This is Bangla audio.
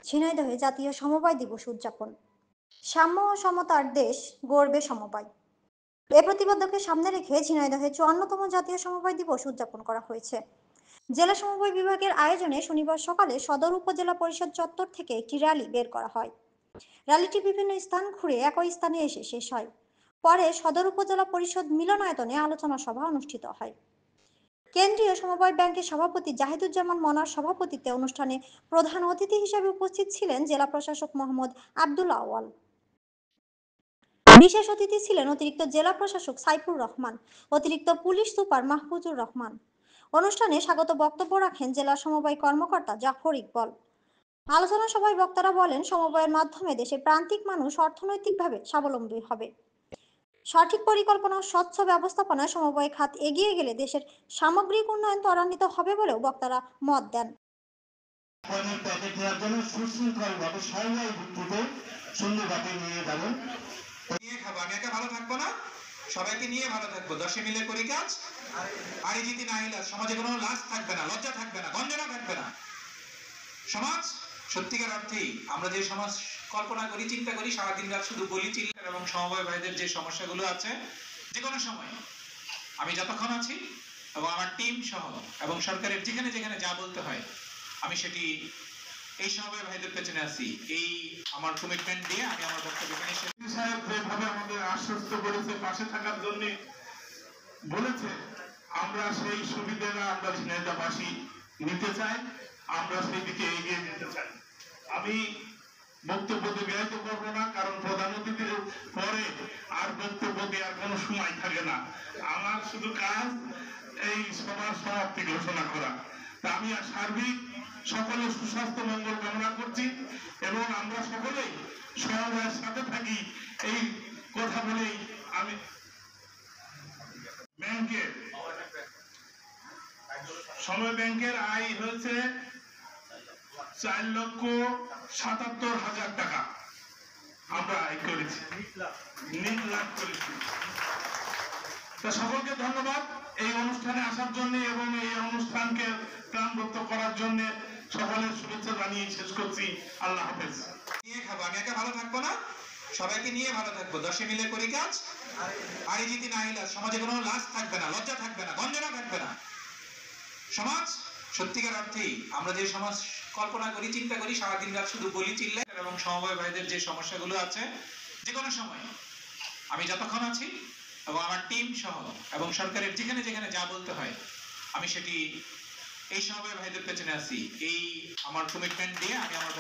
ঝিনাইদহে জাতীয় সমবায় দিবস উদযাপন। সাম্য ও সমতার দেশ গড়বে সমবায়, এ প্রতিপাদ্যকে সামনে রেখে ঝিনাইদহে ৫৪তম জাতীয় সমবায় দিবস উদযাপন করা হয়েছে। জেলা সমবায় বিভাগের আয়োজনে শনিবার সকালে সদর উপজেলা পরিষদ চত্বর থেকে একটি র্যালি বের করা হয়। র্যালিটি বিভিন্ন স্থান ঘুরে একই স্থানে এসে শেষ হয়। পরে সদর উপজেলা পরিষদ মিলনায়তনে আলোচনা সভা অনুষ্ঠিত হয়। কেন্দ্রীয় সমবায় ব্যাংকের সভাপতি জাহিদুজ্জামান মনার সভাপতিত্বে অনুষ্ঠানে প্রধান অতিথি হিসেবে উপস্থিত ছিলেন জেলা প্রশাসক মোহাম্মদ আব্দুল আওয়াল। বিশেষ অতিথি ছিলেন অতিরিক্ত জেলা প্রশাসক সাইফুর রহমান, অতিরিক্ত পুলিশ সুপার মাহফুজুর রহমান। অনুষ্ঠানে স্বাগত বক্তব্য রাখেন জেলা সমবায় কর্মকর্তা জাফর ইকবাল। আলোচনা সভায় বক্তারা বলেন, সমবায়ের মাধ্যমে দেশের প্রান্তিক মানুষ অর্থনৈতিকভাবে স্বাবলম্বী হবে। সঠিক পরিকল্পনা ও স্বচ্ছ ব্যবস্থাপনায় সমবায় খাত এগিয়ে গেলে দেশের সামগ্রিক উন্নয়ন ত্বরান্বিত হবে বলেও বক্তারা মত দেন। সবাইকে নিয়ে ভালো থাকবো, 10 মিলে করি কাজ, আরে জিতি না হইলে সমাজে কোনো লাজ থাকবে না, লজ্জা থাকবে না, গঞ্জনা থাকবে না। সমাজ সত্যিকার অর্থেই আমরা যে সমাজ কল্পনা করি, চিন্তা করি, সারাদিন রাত শুধু বলি চিল্লা, এবং সমবায় ভাইদের যে সমস্যাগুলো আছে, যে কোনো সময় আমি যতক্ষণ আছি এবং আমার টিম সহ এবং সরকারের যেখানে যেখানে যা বলতে হয় আমি সেটি এই সমবায় ভাইদের পেছনে আছি। এই আমার কমিটমেন্ট দিয়ে আমি আমার বক্তব্য এখানে শেষ। সাহেব যেভাবে আমাদের আশ্বস্ত করেছে, পাশে থাকার জন্য বলেছে, আমরা সেই সুবিধাটা আমরা ঝিনাইদহবাসী নিতে চাই, আমরা সেই দিকে এগিয়ে যেতে চাই। আমি বক্তব্য দীর্ঘায়িত করব না, কারণ প্রধান অতিথির পরে আর বক্তব্য দেওয়ার কোনো সময় থাকে না। আমার শুধু কাজ এই সভার সমাপ্তি ঘোষণা করা। তা আমি সার্বিক সকলের সুস্বাস্থ্য মঙ্গল কামনা করছি এবং আমরা সকলেই সমবায়ের সাথে থাকি, এই কথা বলেই আমি ব্যাংকের সময় ব্যাংকের আয় হয়েছে 4,77,000 টাকা আমরা আয় করেছি, লাভ করেছি। তা সকলকে ধন্যবাদ এই অনুষ্ঠানে আসার জন্য এবং এই অনুষ্ঠানকে প্রাণবন্ত করার জন্য। সকলের শুভেচ্ছা জানিয়ে শেষ করছি। আল্লাহ হাফেজ। নিয়ে খাবো, আমি একা ভালো থাকবো না, সবাইকে নিয়ে ভালো থাকবো, 10 মিলে করি কাজ, আরে জিতি না হইলে সমাজে কোনো লাজ থাকবে না, লজ্জা থাকবে না, গঞ্জনা থাকবে না। সমাজ সত্যিকার অর্থেই আমরা যে সমাজ কল্পনা করি, চিন্তা করি, সারাদিন রাত শুধু বলি চিল্লা, এবং সমবায় ভাইদের যে সমস্যাগুলো আছে, যে কোনো সময় আমি যতক্ষণ আছি এবং আমার টিম সহ এবং সরকারের যেখানে যেখানে যা বলতে হয় আমি সেটি এই সমবায় ভাইদের পেছনে আছি। এই আমার কমিটমেন্ট দিয়ে আমি আমার